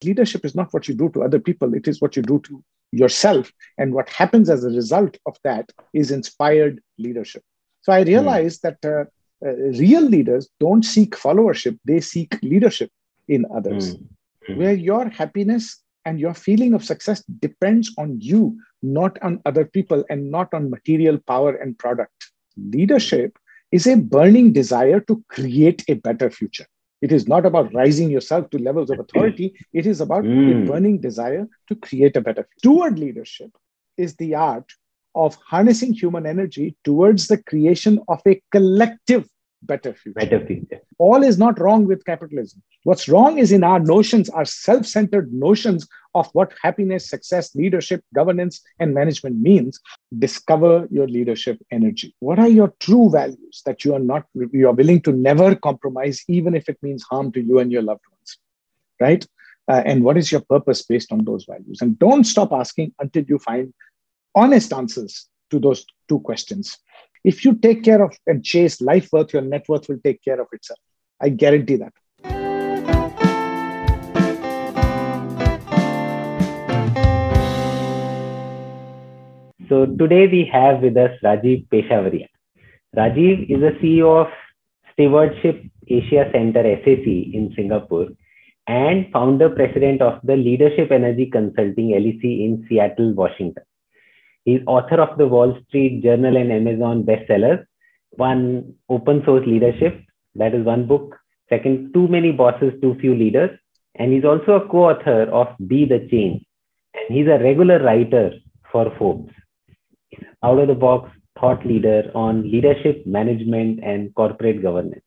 leadership is not what you do to other people. It is what you do to yourself. And what happens as a result of that is inspired leadership. So I realized that real leaders don't seek followership. They seek leadership in others, where your happiness and your feeling of success depends on you, not on other people and not on material power and product. Leadership is a burning desire to create a better future. It is not about rising yourself to levels of authority. It is about a burning desire to create a better future. Steward leadership is the art of harnessing human energy towards the creation of a collective better future. All is not wrong with capitalism. What's wrong is in our notions, our self-centered notions of what happiness, success, leadership, governance, and management means. Discover your leadership energy. What are your true values that you are willing to never compromise, even if it means harm to you and your loved ones, right? And what is your purpose based on those values? And don't stop asking until you find honest answers to those two questions. If you take care of and chase life worth, your net worth will take care of itself. I guarantee that. So today we have with us Rajiv Peshavaria. Rajiv is the CEO of Stewardship Asia Center SAC in Singapore and founder president of the Leadership Energy Consulting LEC in Seattle, Washington. He's author of the Wall Street Journal and Amazon bestsellers, one, Open Source Leadership, that is one book. Second, Too Many Bosses, Too Few Leaders. And he's also a co-author of Be the Change. And he's a regular writer for Forbes. He's an out-of-the-box thought leader on leadership, management, and corporate governance.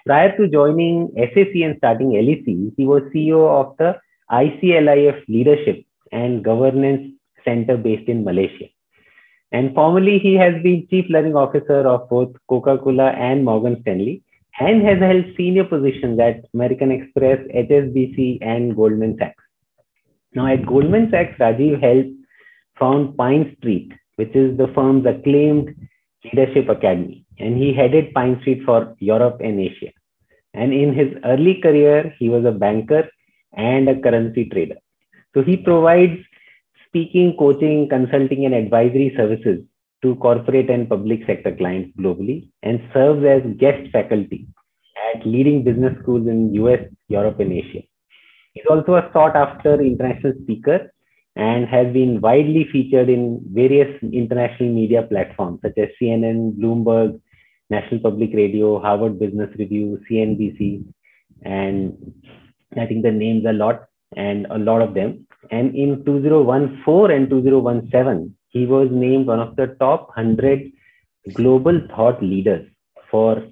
Prior to joining SAC and starting LEC, he was CEO of the ICLIF Leadership and Governance Center based in Malaysia. And formerly, he has been Chief Learning Officer of both Coca-Cola and Morgan Stanley and has held senior positions at American Express, HSBC, and Goldman Sachs. Now, at Goldman Sachs, Rajiv helped found Pine Street, which is the firm's acclaimed leadership academy. And he headed Pine Street for Europe and Asia. And in his early career, he was a banker and a currency trader. So he provides speaking, coaching, consulting, and advisory services to corporate and public sector clients globally and serves as guest faculty at leading business schools in US, Europe, and Asia. He's also a sought-after international speaker and has been widely featured in various international media platforms such as CNN, Bloomberg, National Public Radio, Harvard Business Review, CNBC, and I think the names a lot of them. And in 2014 and 2017, he was named one of the top 100 global thought leaders for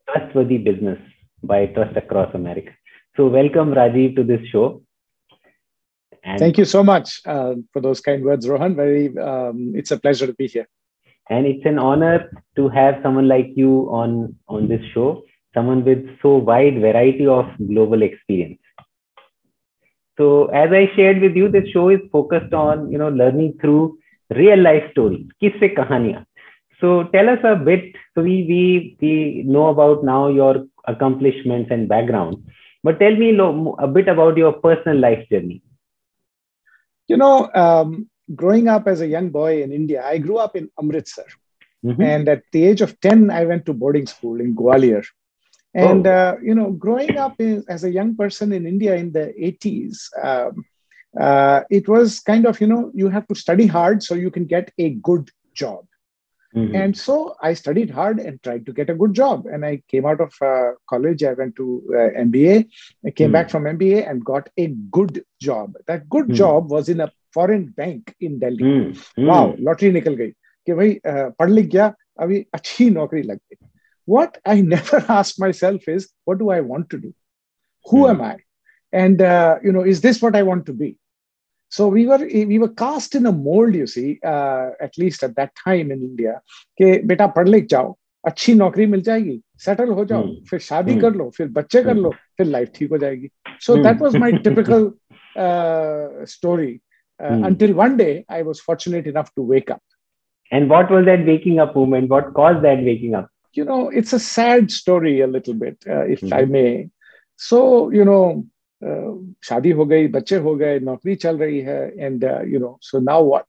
trustworthy business by Trust Across America. So welcome, Rajiv, to this show. And thank you so much for those kind words, Rohan. It's a pleasure to be here. And it's an honor to have someone like you on this show, someone with so wide variety of global experience. So as I shared with you, this show is focused on, learning through real life stories, kisse kahaniyan. So tell us a bit. So we know about now your accomplishments and background, but tell me a bit about your personal life journey. Growing up as a young boy in India, I grew up in Amritsar. Mm-hmm. And at the age of 10, I went to boarding school in Gwalior. And, growing up as a young person in India in the 80s, it was kind of, you have to study hard so you can get a good job. Mm-hmm. And so I studied hard and tried to get a good job. And I came out of college. I went to MBA. I came back from MBA and got a good job. That good job was in a foreign bank in Delhi. Wow, lottery nikal gayi. Ki bhai, pad lik gaya, abhi achhi naukri lag gayi. What I never asked myself is, what do I want to do? Who am I? And, is this what I want to be? So we were cast in a mold, you see, at least at that time in India, कि बेटा पढ़ लिख जाओ, अच्छी नौकरी मिल जाएगी, settle हो जाओ, फिर शादी कर लो, फिर बच्चे कर लो, फिर life ठीक हो जाएगी. So that was my typical story until one day I was fortunate enough to wake up. And what was that waking up moment? What caused that waking up? It's a sad story a little bit, if I may. So, शादी हो गई, बच्चे हो गए, नौकरी चल रही है, and so now what?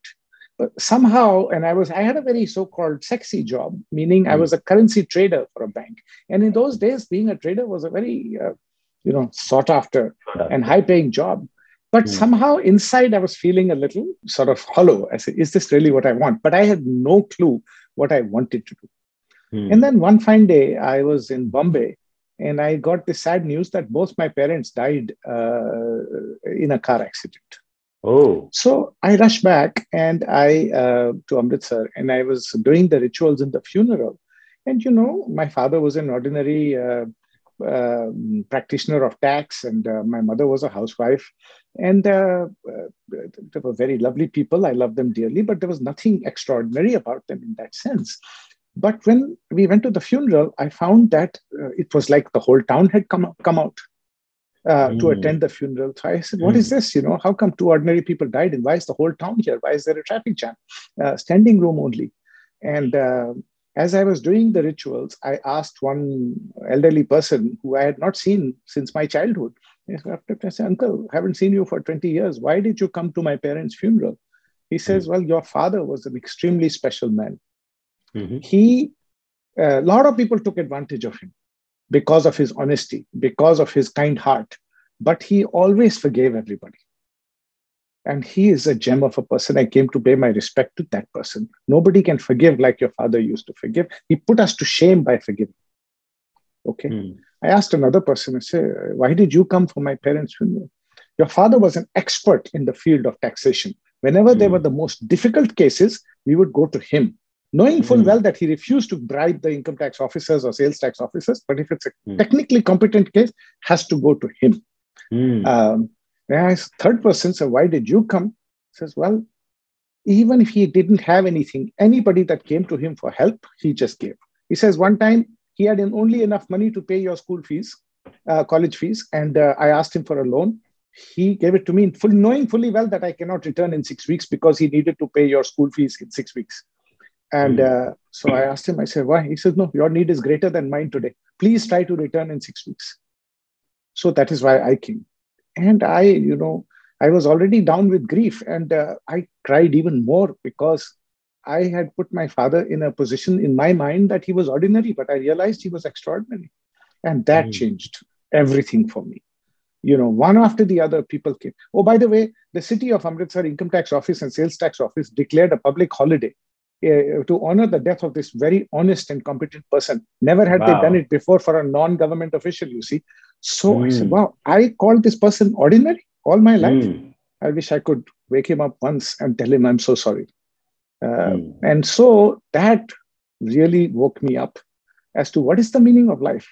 But somehow, and I had a very so-called sexy job, meaning I was a currency trader for a bank. And in those days, being a trader was a very, sought after and high-paying job. But somehow inside, I was feeling a little sort of hollow. I said, is this really what I want? But I had no clue what I wanted to do. And then one fine day, I was in Bombay, and I got the sad news that both my parents died in a car accident. Oh. So I rushed back and I to Amritsar, and I was doing the rituals in the funeral. And my father was an ordinary practitioner of tax, and my mother was a housewife. And they were very lovely people. I loved them dearly, but there was nothing extraordinary about them in that sense. But when we went to the funeral, I found that it was like the whole town had come out to attend the funeral. So I said, what is this? How come two ordinary people died? And why is the whole town here? Why is there a traffic jam? Standing room only. And as I was doing the rituals, I asked one elderly person who I had not seen since my childhood. I said, Uncle, I haven't seen you for 20 years. Why did you come to my parents' funeral? He says, well, your father was an extremely special man. A lot of people took advantage of him because of his honesty, because of his kind heart, but he always forgave everybody. And he is a gem of a person. I came to pay my respect to that person. Nobody can forgive like your father used to forgive. He put us to shame by forgiving. Okay. I asked another person, I said, why did you come for my parents' funeral? Your father was an expert in the field of taxation. Whenever there were the most difficult cases, we would go to him, knowing full well that he refused to bribe the income tax officers or sales tax officers. But if it's a technically competent case, has to go to him. Third person said, why did you come? He says, well, even if he didn't have anything, anybody that came to him for help, he just gave. He says, one time he had only enough money to pay your school fees, college fees. And I asked him for a loan. He gave it to me, knowing fully well that I cannot return in 6 weeks because he needed to pay your school fees in 6 weeks. And so I asked him, I said, why? He said, no, your need is greater than mine today. Please try to return in 6 weeks. So that is why I came. And I was already down with grief, and I cried even more because I had put my father in a position in my mind that he was ordinary, but I realized he was extraordinary. And that changed everything for me. One after the other, people came. Oh, by the way, the city of Amritsar Income Tax Office and Sales Tax Office declared a public holiday to honor the death of this very honest and competent person. Never had they done it before for a non-government official, you see. So I said, wow, I called this person ordinary all my life. I wish I could wake him up once and tell him I'm so sorry. And so that really woke me up as to what is the meaning of life.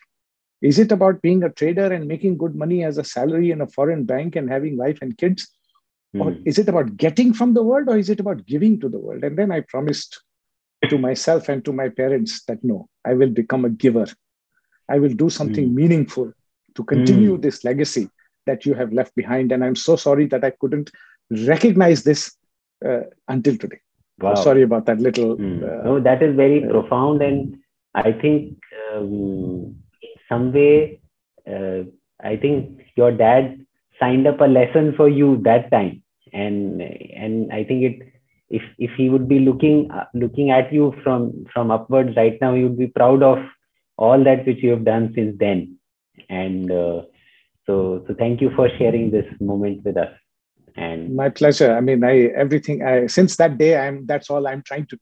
Is it about being a trader and making good money as a salary in a foreign bank and having wife and kids? Or is it about getting from the world, or is it about giving to the world? And then I promised to myself and to my parents that no, I will become a giver. I will do something meaningful to continue this legacy that you have left behind. And I'm so sorry that I couldn't recognize this until today. Wow. So sorry about that little. No, that is very profound. And I think in some way, I think your dad signed up a lesson for you that time. And I think if he would be looking at you from upwards right now, he would be proud of all that which you have done since then. And so thank you for sharing this moment with us. And my pleasure. I mean, since that day, that's all I'm trying to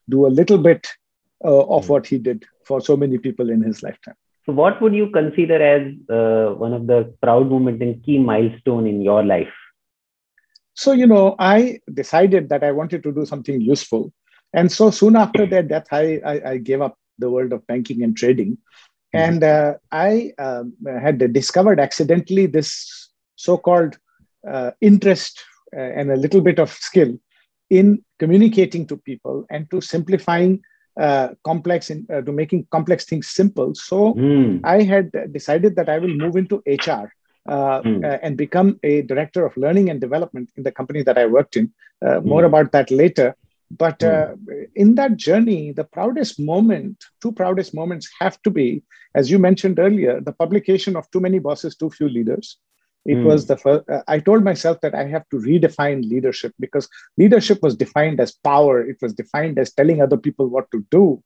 do a little bit of what he did for so many people in his lifetime. So what would you consider as one of the proud moments and key milestone in your life? So, I decided that I wanted to do something useful. And so soon after their death, I gave up the world of banking and trading. And I had discovered accidentally this so-called interest and a little bit of skill in communicating to people and to simplifying to making complex things simple. So I had decided that I will move into HR and become a director of learning and development in the company that I worked in. More about that later. But in that journey, the two proudest moments have to be, as you mentioned earlier, the publication of Too Many Bosses, Too Few Leaders, It was the first, I told myself that I have to redefine leadership, because leadership was defined as power. It was defined as telling other people what to do.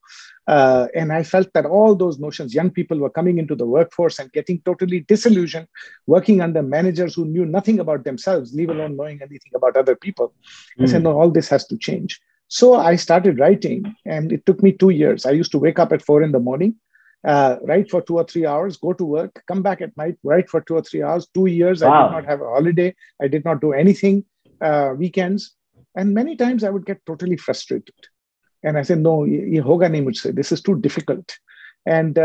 And I felt that all those notions, young people were coming into the workforce and getting totally disillusioned, working under managers who knew nothing about themselves, leave alone knowing anything about other people. I said, no, all this has to change. So I started writing, and it took me 2 years. I used to wake up at 4 a.m, write for 2 or 3 hours, go to work, come back at night, write for 2 or 3 hours. 2 years, wow. I did not have a holiday. I did not do anything, weekends. And many times I would get totally frustrated. And I said, no, ye hoga nahi mujhse. This is too difficult. And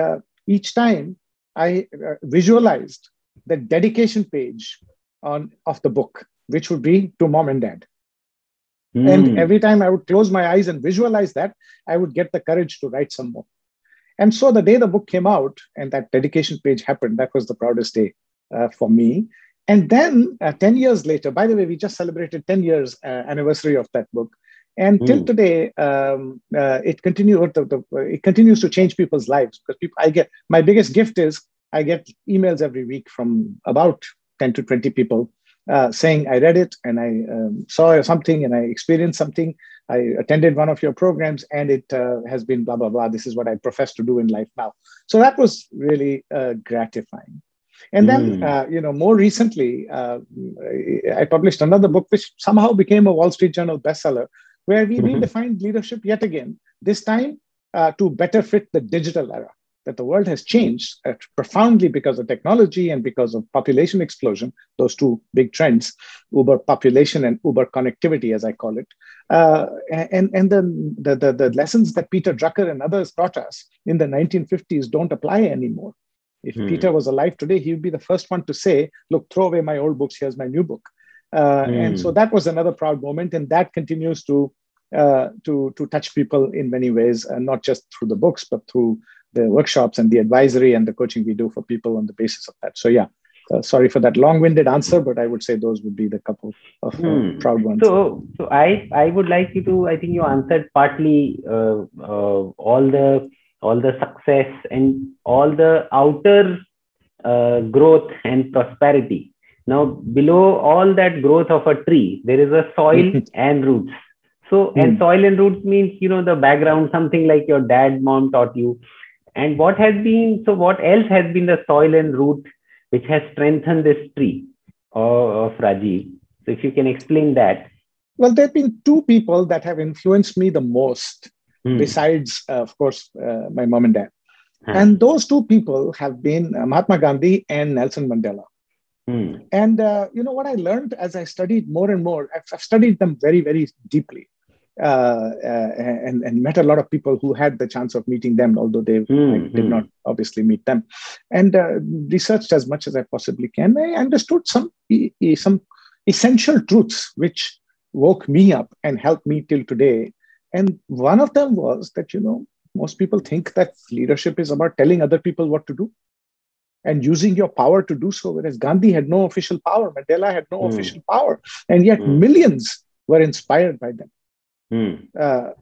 each time I visualized the dedication page of the book, which would be to mom and dad. And every time I would close my eyes and visualize that, I would get the courage to write some more. And so the day the book came out and that dedication page happened, that was the proudest day for me. And then 10 years later, by the way, we just celebrated 10 years anniversary of that book. And till today, it continues to change people's lives, because my biggest gift is I get emails every week from about 10 to 20 people saying, I read it and I saw something and I experienced something. I attended one of your programs and it has been blah, blah, blah. This is what I profess to do in life now. So that was really gratifying. And then, more recently, I published another book, which somehow became a Wall Street Journal bestseller, where we redefined leadership yet again, this time to better fit the digital era. That the world has changed profoundly because of technology and because of population explosion, those two big trends, Uber population and Uber connectivity, as I call it. And then the lessons that Peter Drucker and others taught us in the 1950s don't apply anymore. If Peter was alive today, he would be the first one to say, look, throw away my old books, here's my new book. And so that was another proud moment, and that continues to touch people in many ways, not just through the books, but through the workshops and the advisory and the coaching we do for people on the basis of that. So yeah, sorry for that long-winded answer, but I would say those would be the couple of proud ones. So I would like you to, I think you answered partly all the success and all the outer growth and prosperity. Now, below all that growth of a tree, there is a soil and roots. So, and soil and roots means, the background, something like your dad, mom taught you. And what else has been the soil and root which has strengthened this tree of Rajiv? So if you can explain that. Well, there have been two people that have influenced me the most, besides, of course, my mom and dad. And those two people have been Mahatma Gandhi and Nelson Mandela. And what I learned as I studied more and more, I've studied them very, very deeply. And met a lot of people who had the chance of meeting them, although I did not obviously meet them, and researched as much as I possibly can. I understood some essential truths which woke me up and helped me till today. And one of them was that, most people think that leadership is about telling other people what to do and using your power to do so, whereas Gandhi had no official power, Mandela had no official power, and yet millions were inspired by them.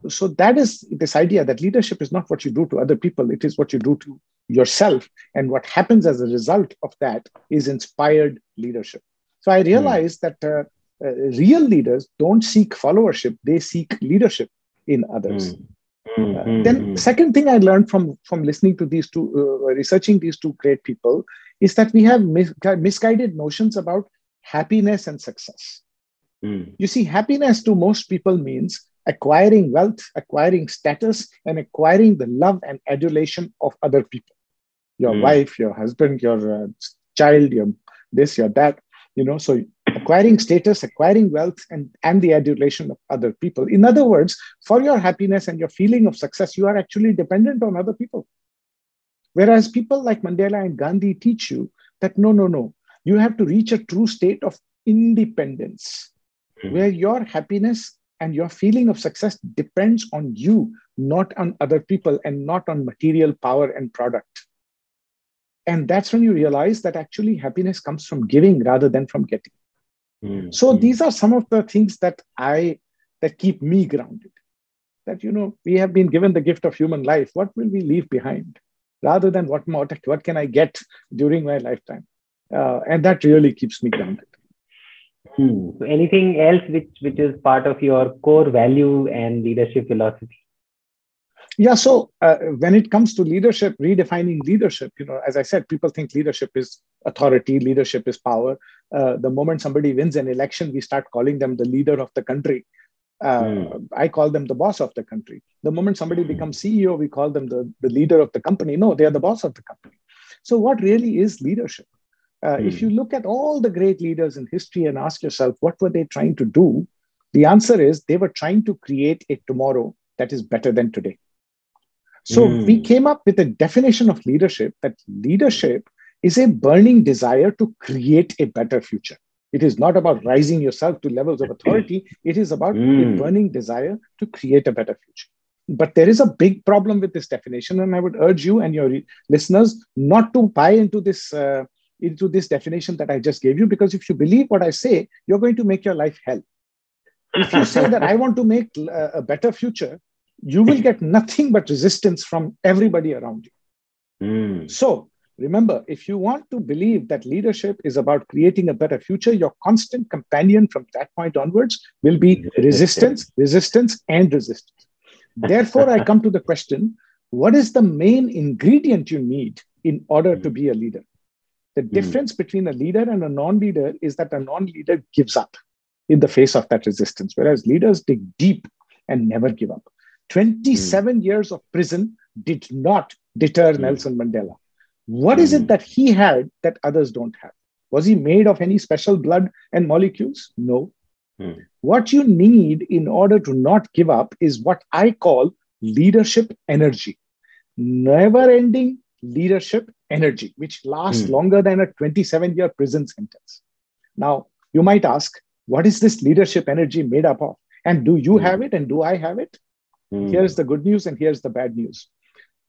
So that is this idea that leadership is not what you do to other people, it is what you do to yourself. And what happens as a result of that is inspired leadership. So I realized that real leaders don't seek followership, they seek leadership in others. Then the second thing I learned from listening to these two, researching these two great people, is that we have misguided notions about happiness and success. You see, happiness to most people means acquiring wealth, acquiring status, and acquiring the love and adulation of other people. Your wife, your husband, your child, your this, your that, so acquiring status, acquiring wealth, and the adulation of other people. In other words, for your happiness and your feeling of success, you are actually dependent on other people. Whereas people like Mandela and Gandhi teach you that no, you have to reach a true state of independence, where your happiness and your feeling of success depends on you, not on other people, and not on material power and product. And that's when you realize that actually happiness comes from giving rather than from getting. So these are some of the things that keep me grounded. That, we have been given the gift of human life. What will we leave behind? Rather than what can I get during my lifetime? And that really keeps me grounded. So anything else which is part of your core value and leadership philosophy? Yeah. So when it comes to leadership, redefining leadership, as I said, people think leadership is authority, leadership is power. The moment somebody wins an election, we start calling them the leader of the country. I call them the boss of the country. The moment somebody becomes CEO, we call them the leader of the company. No, they are the boss of the company. So what really is leadership? If you look at all the great leaders in history and ask yourself, what were they trying to do? The answer is they were trying to create a tomorrow that is better than today. So we came up with a definition of leadership, that leadership is a burning desire to create a better future. It is not about rising yourself to levels of authority. It is about a burning desire to create a better future. But there is a big problem with this definition, and I would urge you and your listeners not to buy into this definition that I just gave you, because if you believe what I say, you're going to make your life hell. If you say that I want to make a better future, you will get nothing but resistance from everybody around you. So remember, if you want to believe that leadership is about creating a better future, your constant companion from that point onwards will be resistance, resistance, and resistance. Therefore, I come to the question, what is the main ingredient you need in order to be a leader? The difference between a leader and a non-leader is that a non-leader gives up in the face of that resistance, whereas leaders dig deep and never give up. 27 years of prison did not deter Nelson Mandela. What is it that he had that others don't have? Was he made of any special blood and molecules? No. What you need in order to not give up is what I call leadership energy. Never-ending leadership energy, which lasts longer than a 27-year prison sentence. Now, you might ask, what is this leadership energy made up of? And do you have it and do I have it? Here's the good news and here's the bad news.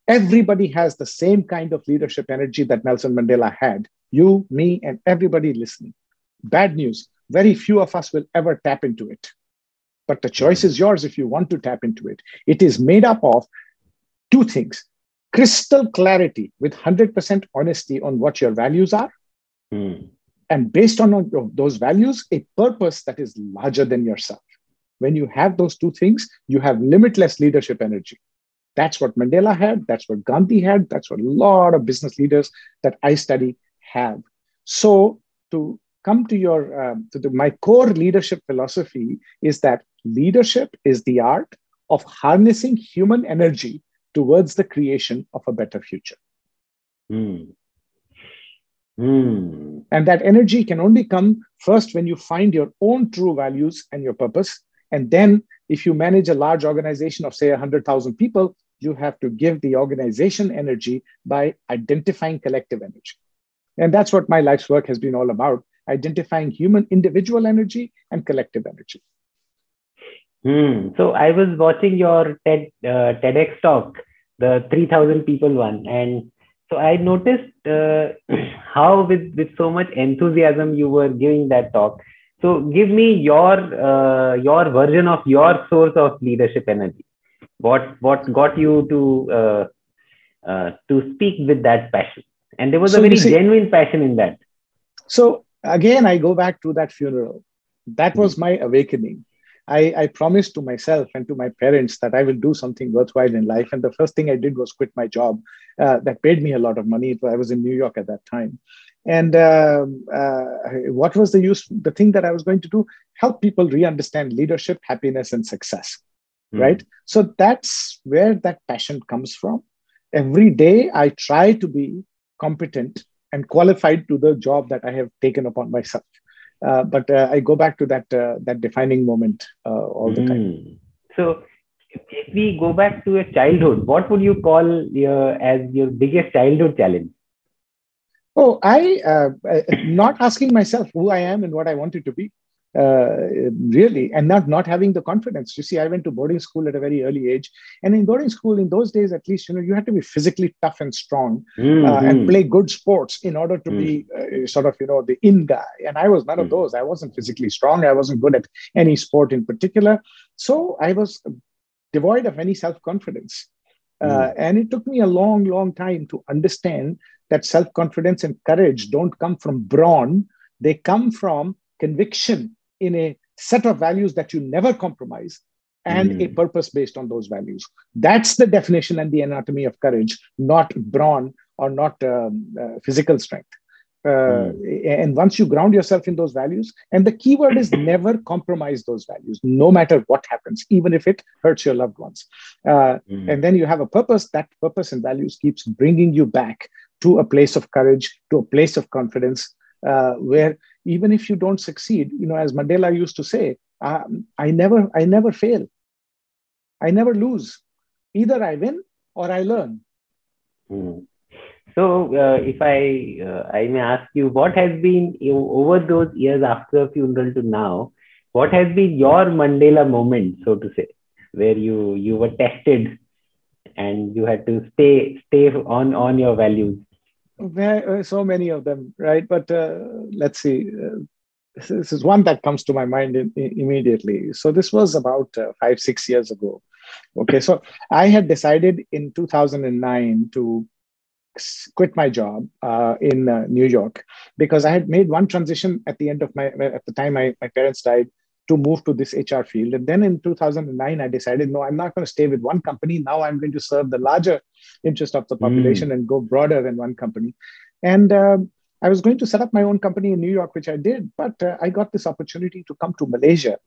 Everybody has the same kind of leadership energy that Nelson Mandela had. You, me, and everybody listening. Bad news, very few of us will ever tap into it. But the choice is yours if you want to tap into it. It is made up of two things: crystal clarity with 100% honesty on what your values are. And based on those values, a purpose that is larger than yourself. When you have those two things, you have limitless leadership energy. That's what Mandela had. That's what Gandhi had. That's what a lot of business leaders that I study have. So to come to my core leadership philosophy is that leadership is the art of harnessing human energy towards the creation of a better future. And that energy can only come first when you find your own true values and your purpose. And then if you manage a large organization of, say, 100,000 people, you have to give the organization energy by identifying collective energy. And that's what my life's work has been all about, identifying human individual energy and collective energy. So I was watching your TEDx talk, the 3,000 people one. And so I noticed how with so much enthusiasm you were giving that talk. So give me your version of your source of leadership energy. What got you to speak with that passion? And there was a very genuine passion in that. So again, I go back to that funeral. That was my awakening. I promised to myself and to my parents that I will do something worthwhile in life. And the first thing I did was quit my job that paid me a lot of money. I was in New York at that time. And what was the use? The thing that I was going to do, help people re-understand leadership, happiness, and success, right? So that's where that passion comes from. Every day, I try to be competent and qualified to the job that I have taken upon myself. But I go back to that defining moment all the time. So if we go back to your childhood, what would you call as your biggest childhood challenge? Oh, not asking myself who I am and what I wanted to be, really, and not having the confidence. You see, I went to boarding school at a very early age, and in boarding school, in those days, at least, you had to be physically tough and strong and play good sports in order to be the in guy. And I was none of those. I wasn't physically strong. I wasn't good at any sport in particular. So I was devoid of any self-confidence. And it took me a long, long time to understand that self-confidence and courage don't come from brawn. They come from conviction in a set of values that you never compromise, and a purpose based on those values. That's the definition and the anatomy of courage, not brawn or not physical strength. And once you ground yourself in those values, and the key word is never compromise those values, no matter what happens, even if it hurts your loved ones. And then you have a purpose. That purpose and values keeps bringing you back to a place of courage, to a place of confidence, where even if you don't succeed, as Mandela used to say, I never fail. I never lose. Either I win or I learn. So, if I may ask you, what has been over those years after the funeral to now? What has been your Mandela moment, so to say, where you were tested and you had to stay on your values? So many of them, right? But let's see. This is one that comes to my mind immediately. So this was about 5-6 years ago. Okay, so I had decided in 2009 to quit my job in New York, because I had made one transition at the time my parents died, to move to this HR field. And then in 2009, I decided, no, I'm not going to stay with one company. Now I'm going to serve the larger interest of the population and go broader than one company. And I was going to set up my own company in New York, which I did. But I got this opportunity to come to Malaysia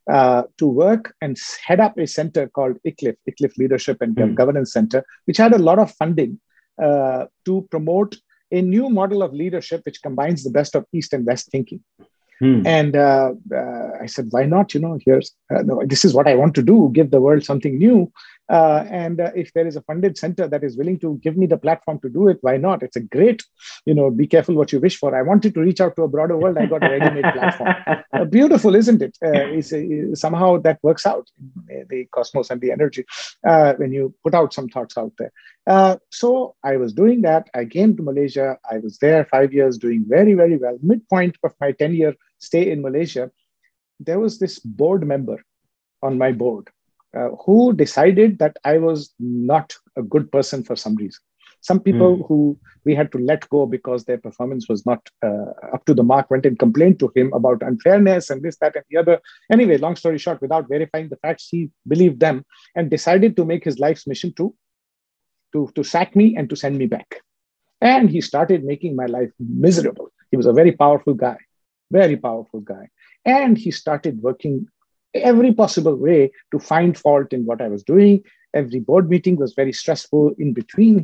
to work and head up a center called ICLIF Leadership and Governance Center, which had a lot of funding to promote a new model of leadership which combines the best of East and West thinking. And I said, why not? This is what I want to do, give the world something new. And if there is a funded center that is willing to give me the platform to do it, why not? It's a great, be careful what you wish for. I wanted to reach out to a broader world. I got a ready-made platform. Beautiful, isn't it? Somehow that works out in the cosmos and the energy when you put out some thoughts out there. So I was doing that. I came to Malaysia. I was there 5 years doing very, very well. Midpoint of my 10-year stay in Malaysia, there was this board member on my board who decided that I was not a good person for some reason. Some people who we had to let go because their performance was not up to the mark went and complained to him about unfairness and this, that, and the other. Anyway, long story short, without verifying the facts, he believed them and decided to make his life's mission to sack me and to send me back. And he started making my life miserable. He was a very powerful guy. And he started working every possible way to find fault in what I was doing. Every board meeting was very stressful. In between,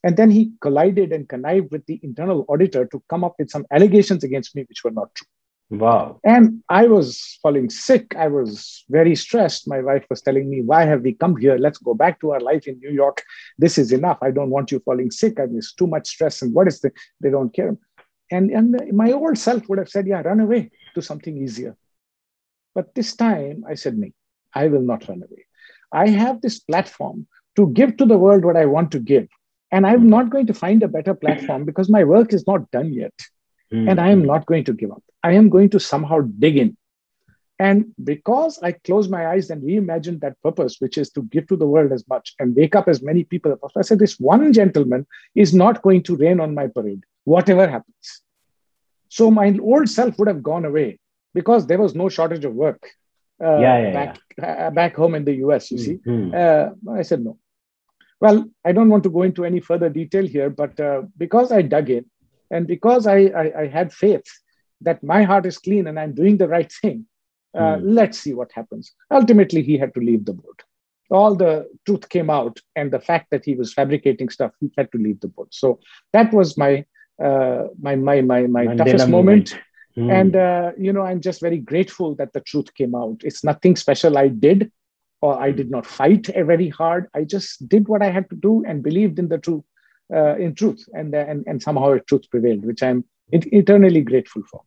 and then he collided and connived with the internal auditor to come up with some allegations against me, which were not true. Wow. And I was falling sick. I was very stressed. My wife was telling me, why have we come here? Let's go back to our life in New York. This is enough. I don't want you falling sick. I mean, it's too much stress. And they don't care. And my old self would have said, yeah, run away to something easier. But this time I said, no, I will not run away. I have this platform to give to the world what I want to give. And I'm not going to find a better platform because my work is not done yet. And I am not going to give up. I am going to somehow dig in. And because I closed my eyes and reimagined that purpose, which is to give to the world as much and wake up as many people as possible, I said, this one gentleman is not going to rain on my parade, whatever happens. So my old self would have gone away because there was no shortage of work back home in the US, you see. I said, no. Well, I don't want to go into any further detail here, but because I dug in and because I had faith that my heart is clean and I'm doing the right thing, let's see what happens. Ultimately, he had to leave the board. All the truth came out, and the fact that he was fabricating stuff, he had to leave the board. So that was my toughest moment. And, I'm just very grateful that the truth came out. It's nothing special I did, or I did not fight very hard. I just did what I had to do and believed in the truth, and somehow truth prevailed, which I'm eternally grateful for.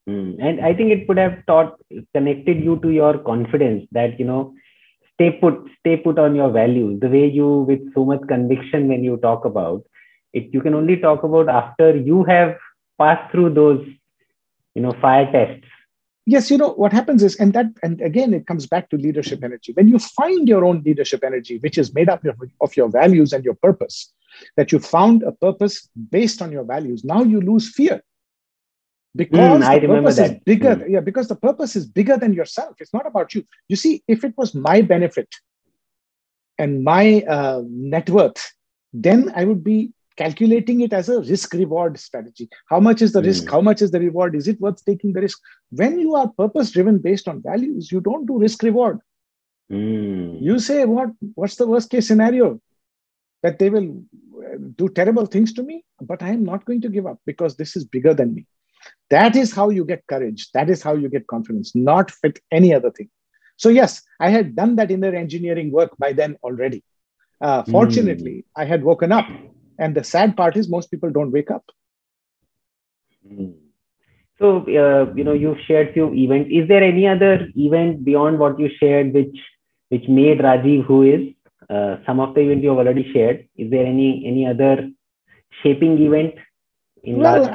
And I think it would have connected you to your confidence that, stay put on your values, the way you, with so much conviction, when you talk about it, you can only talk about after you have passed through those, fire tests. Yes, what happens is, and again, it comes back to leadership energy. When you find your own leadership energy, which is made up of your values and your purpose, that you found a purpose based on your values. Now you lose fear because I the remember purpose is that. bigger. Yeah, because the purpose is bigger than yourself. It's not about you. You see, if it was my benefit and my net worth, then I would be calculating it as a risk reward strategy. How much is the risk? How much is the reward? Is it worth taking the risk? When you are purpose driven based on values, you don't do risk reward. You say, what's the worst case scenario? That they will do terrible things to me, but I am not going to give up because this is bigger than me. That is how you get courage. That is how you get confidence, not with any other thing. So yes, I had done that inner engineering work by then already. Fortunately, I had woken up. And the sad part is most people don't wake up. So, you've shared few events. Is there any other event beyond what you shared which made Rajiv who is? Some of the events you've already shared. Is there any other shaping event? Well,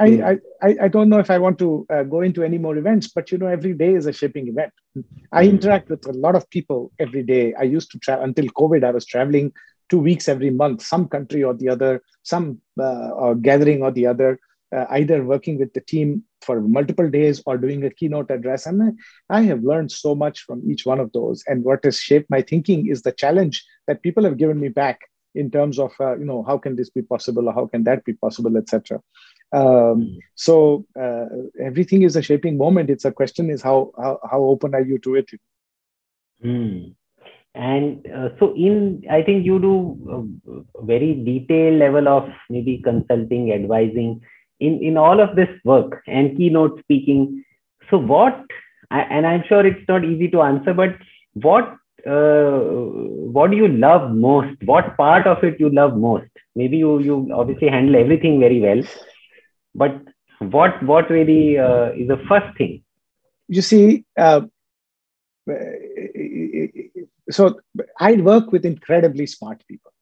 I don't know if I want to go into any more events, but every day is a shaping event. I interact with a lot of people every day. I used to travel until COVID. I was traveling 2 weeks every month, some country or the other, some gathering or the other, either working with the team for multiple days or doing a keynote address. And I have learned so much from each one of those. And what has shaped my thinking is the challenge that people have given me back in terms of, how can this be possible or how can that be possible, etc. So everything is a shaping moment. It's a question is how open are you to it? And so I think you do a very detailed level of maybe consulting, advising in all of this work and keynote speaking. So and I'm sure it's not easy to answer, but what do you love most? What part of it you love most? Maybe you obviously handle everything very well, but what really is the first thing? You see, so I work with incredibly smart people.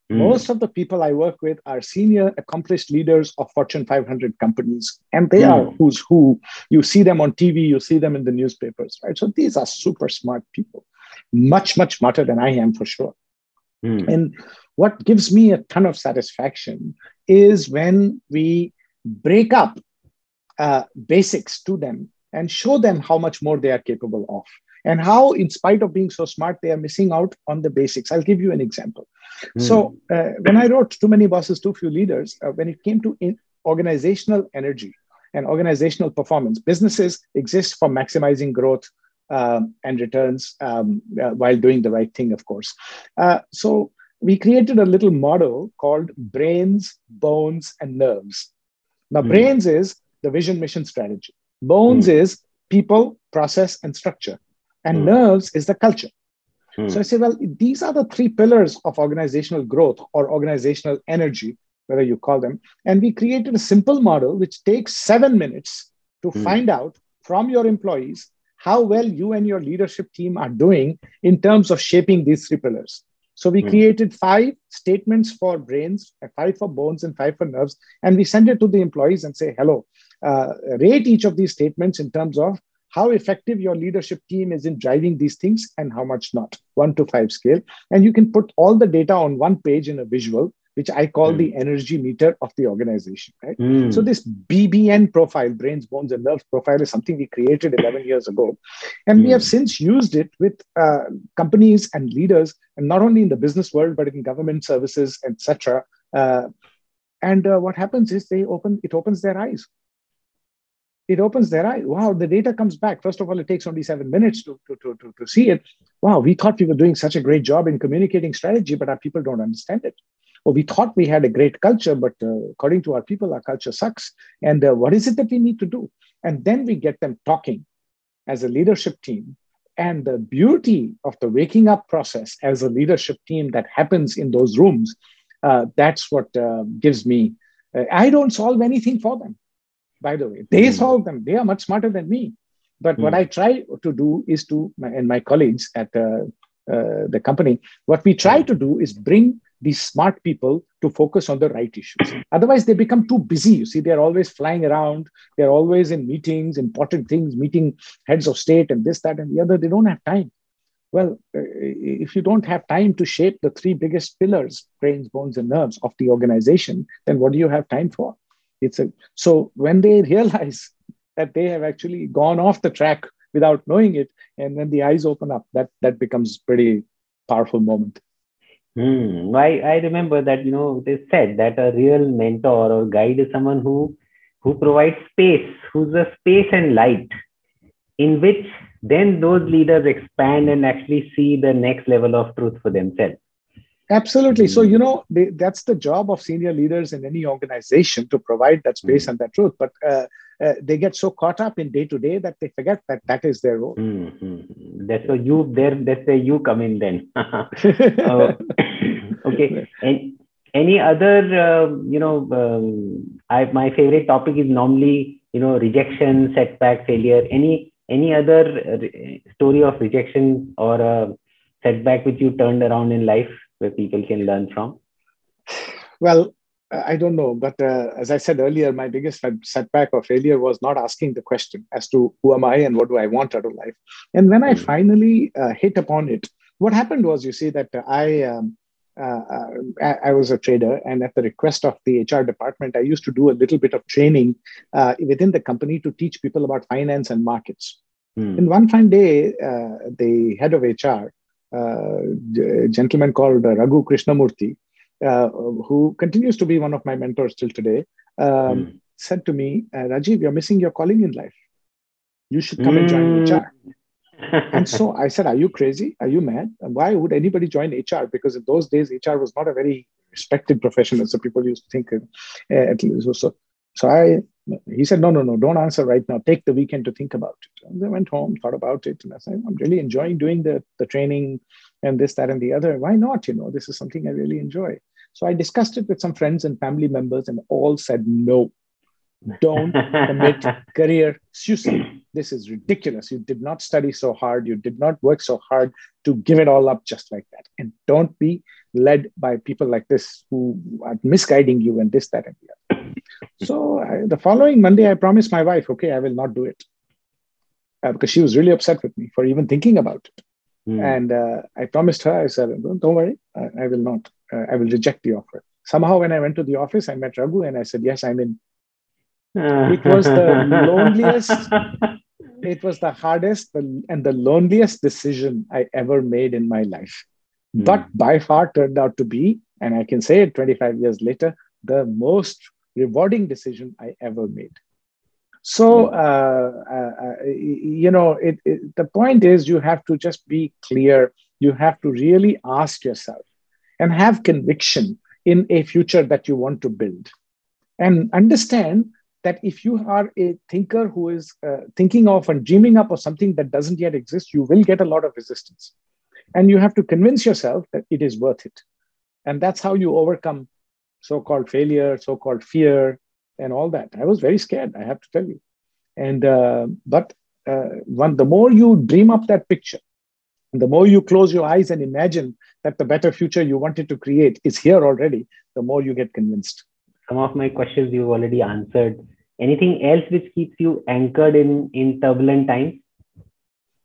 Most of the people I work with are senior, accomplished leaders of Fortune 500 companies, and they are who's who. You see them on TV, you see them in the newspapers, right? So these are super smart people, much, much smarter than I am for sure. And what gives me a ton of satisfaction is when we break up basics to them and show them how much more they are capable of. And how, in spite of being so smart, they are missing out on the basics. I'll give you an example. So when I wrote Too Many Bosses, Too Few Leaders, when it came to organizational energy and organizational performance, businesses exist for maximizing growth and returns while doing the right thing, of course. So we created a little model called brains, bones, and nerves. Now, brains is the vision, mission, strategy. Bones is people, process, and structure. And nerves is the culture. So I say, well, these are the 3 pillars of organizational growth or organizational energy, whether you call them. And we created a simple model which takes 7 minutes to find out from your employees how well you and your leadership team are doing in terms of shaping these 3 pillars. So we created 5 statements for brains, 5 for bones, and 5 for nerves. And we send it to the employees and say, hello, rate each of these statements in terms of how effective your leadership team is in driving these things and how much not, 1 to 5 scale. And you can put all the data on one page in a visual, which I call the energy meter of the organization, right? So this BBN profile, brains, bones, and nerves profile, is something we created 11 years ago. And we have since used it with companies and leaders, and not only in the business world, but in government services, etc. And what happens is it opens their eyes. It opens their eye. Wow, the data comes back. First of all, it takes only 7 minutes to see it. Wow, we thought we were doing such a great job in communicating strategy, but our people don't understand it. Or we thought we had a great culture, but according to our people, our culture sucks. And what is it that we need to do? And then we get them talking as a leadership team. And the beauty of the waking up process as a leadership team that happens in those rooms, that's what gives me. I don't solve anything for them. By the way, they solve them. They are much smarter than me. But what I try to do is and my colleagues at the company, what we try to do is bring these smart people to focus on the right issues. Otherwise, they become too busy. You see, they're always flying around. They're always in meetings, important things, meeting heads of state and this, that, and the other. They don't have time. Well, if you don't have time to shape the three biggest pillars, brains, bones, and nerves of the organization, then what do you have time for? So when they realize that they have actually gone off the track without knowing it, and when the eyes open up, that becomes pretty powerful moment. I remember that, they said that a real mentor or guide is someone who provides space, who's a space and light in which then those leaders expand and actually see the next level of truth for themselves. Absolutely. So, that's the job of senior leaders in any organization, to provide that space and that truth. But they get so caught up in day to day that they forget that is their role. That's where you come in then. Okay. And any other, my favorite topic is normally, rejection, setback, failure. Any other story of rejection or a setback which you turned around in life where people can learn from? Well, I don't know. But as I said earlier, my biggest setback or failure was not asking the question as to who am I and what do I want out of life. And when I finally hit upon it, what happened was, you see, that I was a trader, and at the request of the HR department, I used to do a little bit of training within the company to teach people about finance and markets. And one fine day, the head of HR, a gentleman called Raghu Krishnamurthy, who continues to be one of my mentors till today, said to me, Rajiv, you're missing your calling in life. You should come and join HR. And so I said, are you crazy? Are you mad? Why would anybody join HR? Because in those days, HR was not a very respected profession. So people used to think, at least. He said, no, don't answer right now. Take the weekend to think about it. And I went home, thought about it. And I said, I'm really enjoying doing the training and this, that, and the other. Why not? This is something I really enjoy. So I discussed it with some friends and family members, and all said, no, don't commit career suicide. This is ridiculous. You did not study so hard. You did not work so hard to give it all up just like that. And don't be led by people like this who are misguiding you and this, that, and the other. So the following Monday, I promised my wife, okay, I will not do it. Because she was really upset with me for even thinking about it. And I promised her, I said, don't worry, I will not. I will reject the offer. Somehow when I went to the office, I met Raghu and I said, yes, I'm in. It was the loneliest, it was the hardest and the loneliest decision I ever made in my life. But by far turned out to be, and I can say it 25 years later, the most rewarding decision I ever made. So, the point is, you have to just be clear. You have to really ask yourself and have conviction in a future that you want to build. And understand that if you are a thinker who is thinking of and dreaming up of something that doesn't yet exist, you will get a lot of resistance. And you have to convince yourself that it is worth it. And that's how you overcome so-called failure, so-called fear, and all that. I was very scared, I have to tell you. And the more you dream up that picture, the more you close your eyes and imagine that the better future you wanted to create is here already, the more you get convinced. Some of my questions you've already answered. Anything else which keeps you anchored in turbulent times?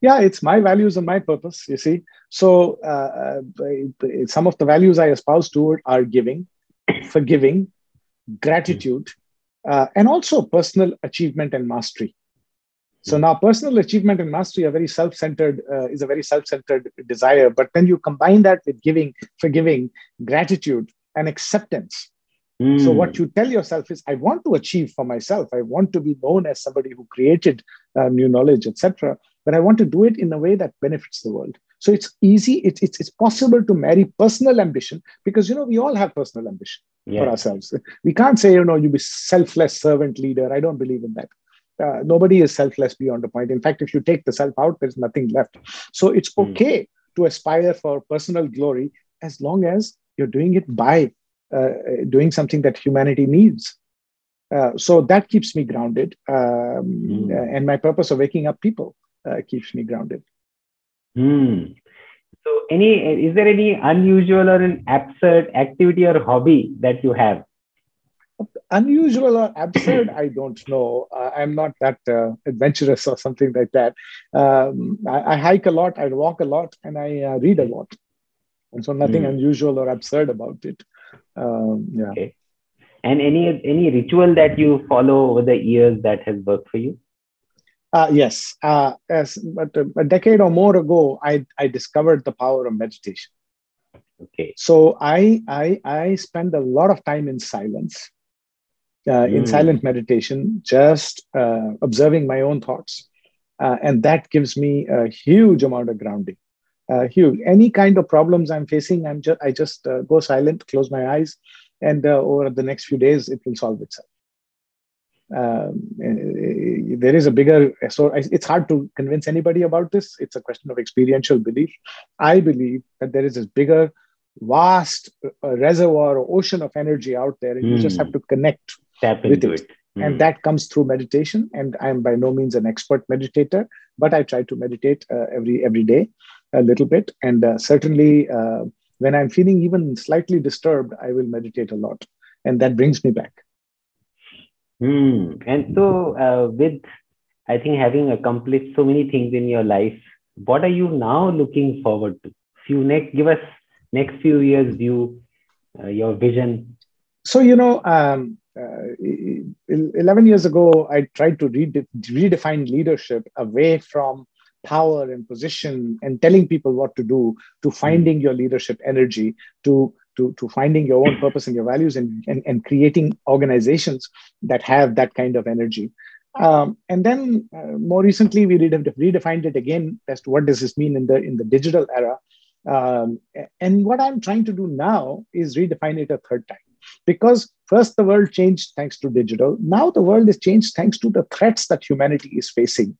Yeah, it's my values and my purpose, you see. So some of the values I espouse to are giving, forgiving, gratitude, and also personal achievement and mastery. So now personal achievement and mastery are is a very self-centered desire. But then you combine that with giving, forgiving, gratitude, and acceptance. So what you tell yourself is, I want to achieve for myself. I want to be known as somebody who created new knowledge, etc. But I want to do it in a way that benefits the world. So it's easy. It's possible to marry personal ambition, because, we all have personal ambition for ourselves. We can't say, you be selfless servant leader. I don't believe in that. Nobody is selfless beyond a point. In fact, if you take the self out, there's nothing left. So it's okay to aspire for personal glory, as long as you're doing it by doing something that humanity needs. So that keeps me grounded. And my purpose of waking up people keeps me grounded. So is there any unusual or an absurd activity or hobby that you have? Unusual or absurd, I don't know. I'm not that adventurous or something like that. I hike a lot, I walk a lot, and I read a lot. And so nothing Hmm. unusual or absurd about it. Yeah. Okay. And any ritual that you follow over the years that has worked for you? Yes. But a decade or more ago, I discovered the power of meditation. Okay. So I spend a lot of time in Hmm. silent meditation, just observing my own thoughts. And that gives me a huge amount of grounding. Huge. Any kind of problems I'm facing, I just go silent, close my eyes, and over the next few days, it will solve itself. There is a bigger, so it's hard to convince anybody about this. It's a question of experiential belief. I believe that there is this bigger, vast reservoir or ocean of energy out there, and you just have Hmm. to connect Tap with into it. it. And Hmm. that comes through meditation. And I'm by no means an expert meditator, but I try to meditate every day a little bit. And certainly, when I'm feeling even slightly disturbed, I will meditate a lot, and that brings me back. Hmm. And so, with I think having accomplished so many things in your life, what are you now looking forward to? Give us next few years view, your vision. So, 11 years ago, I tried to redefine leadership away from power and position and telling people what to do, to Hmm. finding your leadership energy, to finding your own purpose and your values, and creating organizations that have that kind of energy. And then more recently, we redefined it again as to what does this mean in the digital era. And what I'm trying to do now is redefine it a third time, because first the world changed thanks to digital. Now the world is changed thanks to the threats that humanity is facing.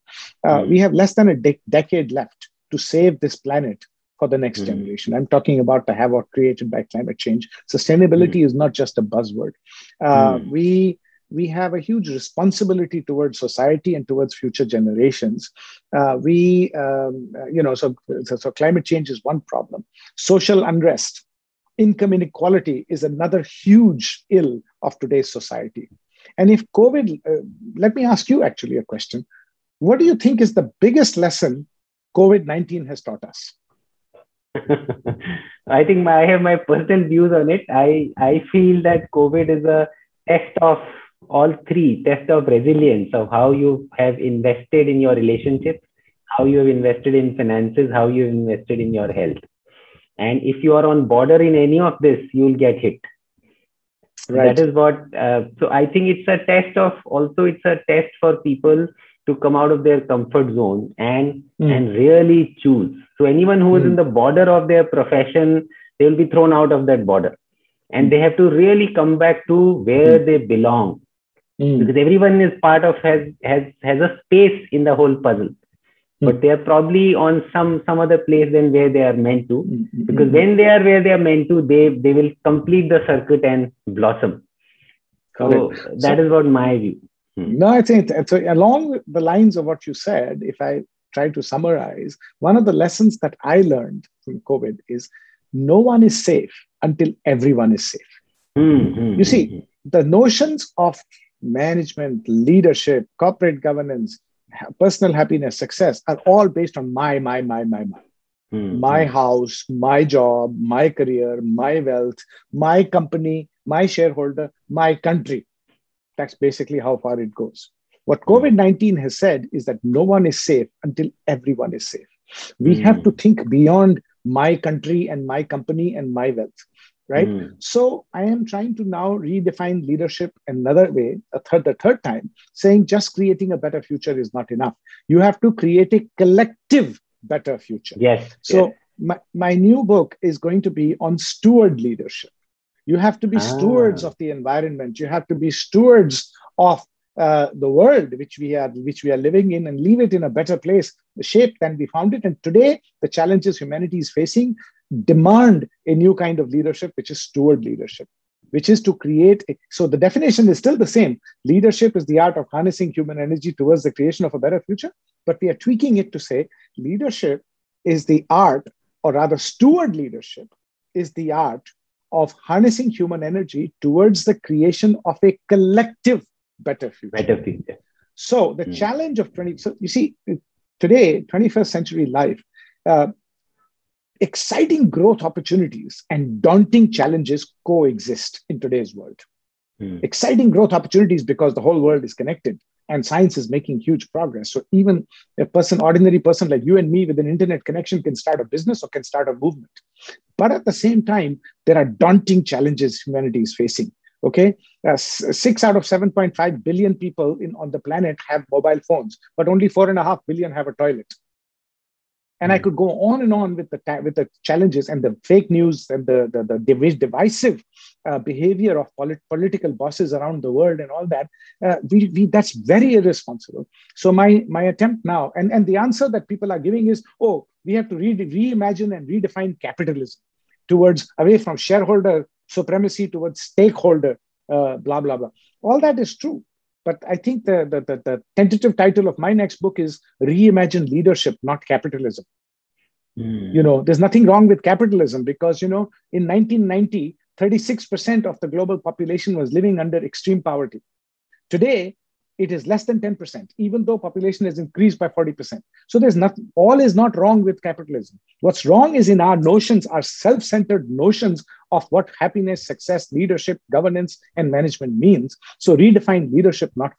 We Hmm. have less than a decade left to save this planet for the next Hmm. generation. I'm talking about the havoc created by climate change. Hmm. Sustainability is not just a buzzword. Hmm. We have a huge responsibility towards society and towards future generations. We you know so climate change is one problem. Social unrest, income inequality is another huge ill of today's society. And if COVID, let me ask you actually a question. What do you think is the biggest lesson COVID-19 has taught us? I think I have my personal views on it. I feel that COVID is a test of all three, test of resilience, of how you have invested in your relationships, how you have invested in finances, how you have invested in your health. And if you are on border in any of this, you'll get hit. That Right. is what, so I think it's a test of, also it's a test for people to come out of their comfort zone and Mm, really choose. So anyone who is in mm, the border of their profession, they will be thrown out of that border, and mm, they have to really come back to mm, where they belong, mm, because everyone is part of, has a space in the whole puzzle, but mm, they are probably on some other place than where they are meant to, mm, mm, because mm. when they are where they are meant to, they will complete the circuit and blossom. Correct. So that So, is what my view. Hmm. no, I think so. Along the lines of what you said, if I try to summarize, one of the lessons that I learned from COVID is no one is safe until everyone is safe. Hmm, hmm, You hmm, see, the notions of management, leadership, corporate governance, personal happiness, success are all based on my. hmm, My hmm, house, my job, my career, my wealth, my company, my shareholder, my country. That's basically how far it goes. What hmm, COVID 19 has said is that no one is safe until everyone is safe. We have to hmm, think beyond my country and my company and my wealth, right? hmm, So I am trying to now redefine leadership another way, the third time, saying just creating a better future is not enough. You have to create a collective better future. yes, yes. So my new book is going to be on steward leadership. You have to be stewards Ah, of the environment. You have to be stewards of the world which we are living in, and leave it in a better place, the shape than we found it. And today, the challenges humanity is facing demand a new kind of leadership, which is steward leadership, which is to create. So the definition is still the same. Leadership is the art of harnessing human energy towards the creation of a better future, but we are tweaking it to say leadership is the art, or rather, steward leadership is the art of harnessing human energy towards the creation of a collective better future. Better future. So the challenge of so you see, today, 21st century life, exciting growth opportunities and daunting challenges coexist in today's world. Exciting growth opportunities because the whole world is connected and science is making huge progress. So even a ordinary person like you and me with an internet connection can start a business or can start a movement. But at the same time, there are daunting challenges humanity is facing. Okay, 6 out of 7.5 billion people on the planet have mobile phones, but only 4.5 billion have a toilet. And I could go on and on with the challenges and the fake news and the divisive behavior of political bosses around the world and all that. That's very irresponsible. So my attempt now, and the answer that people are giving is, oh, we have to reimagine and redefine capitalism towards away from shareholder supremacy towards stakeholder, blah, blah, blah. All that is true. But I think the tentative title of my next book is Reimagine Leadership, Not Capitalism. There's nothing wrong with capitalism because, in 1990, 36% of the global population was living under extreme poverty. Today, it is less than 10%, even though population has increased by 40%. So all is not wrong with capitalism. What's wrong is in our notions, our self-centered notions of what happiness, success, leadership, governance, and management means. So redefine leadership, not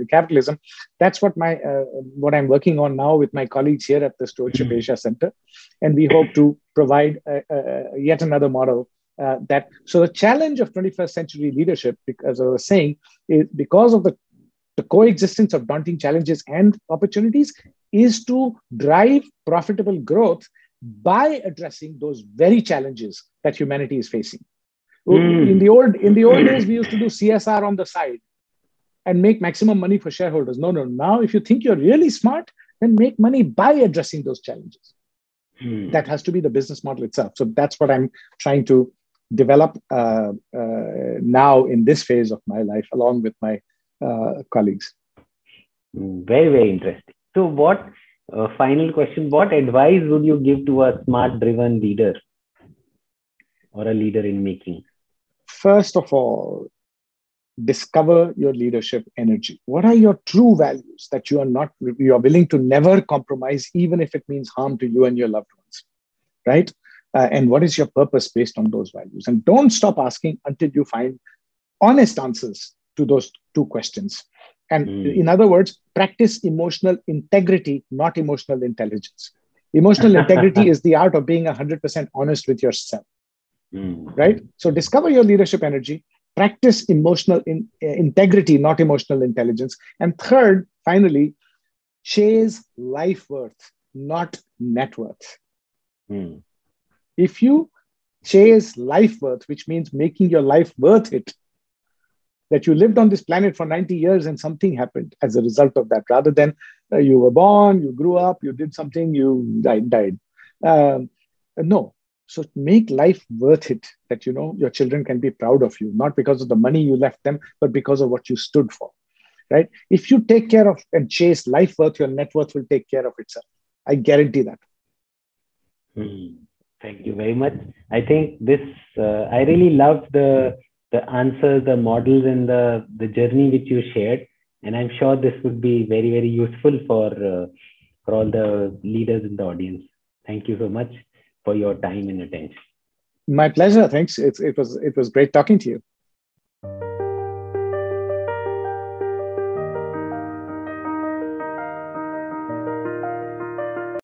capitalism. That's what what I'm working on now with my colleagues here at the Stewardship Asia Center. And we hope to provide yet another model so the challenge of 21st century leadership, as I was saying, is because of the coexistence of daunting challenges and opportunities, is to drive profitable growth by addressing those very challenges that humanity is facing. In the old days, we used to do CSR on the side and make maximum money for shareholders. No. Now, if you think you're really smart, then make money by addressing those challenges. That has to be the business model itself. So that's what I'm trying to develop now in this phase of my life, along with my colleagues. Very, very interesting. So what, final question, what advice would you give to a smart driven leader or a leader in making? First of all, discover your leadership energy. What are your true values that you are willing to never compromise, even if it means harm to you and your loved ones, right? And what is your purpose based on those values? And don't stop asking until you find honest answers to those two questions. And in other words, practice emotional integrity, not emotional intelligence. Emotional integrity is the art of being 100% honest with yourself, right? So discover your leadership energy, practice emotional integrity, not emotional intelligence. And third, finally, chase life worth, not net worth. If you chase life worth, which means making your life worth it, that you lived on this planet for 90 years and something happened as a result of that, rather than you were born, you grew up, you did something, you died. No. So make life worth it, that, your children can be proud of you, not because of the money you left them, but because of what you stood for, right? If you take care of and chase life worth, your net worth will take care of itself. I guarantee that. Thank you very much. I think this, I really loved the answers, the models, and the journey which you shared. And I'm sure this would be very, very useful for all the leaders in the audience. Thank you so much for your time and attention. My pleasure. Thanks. It was great talking to you.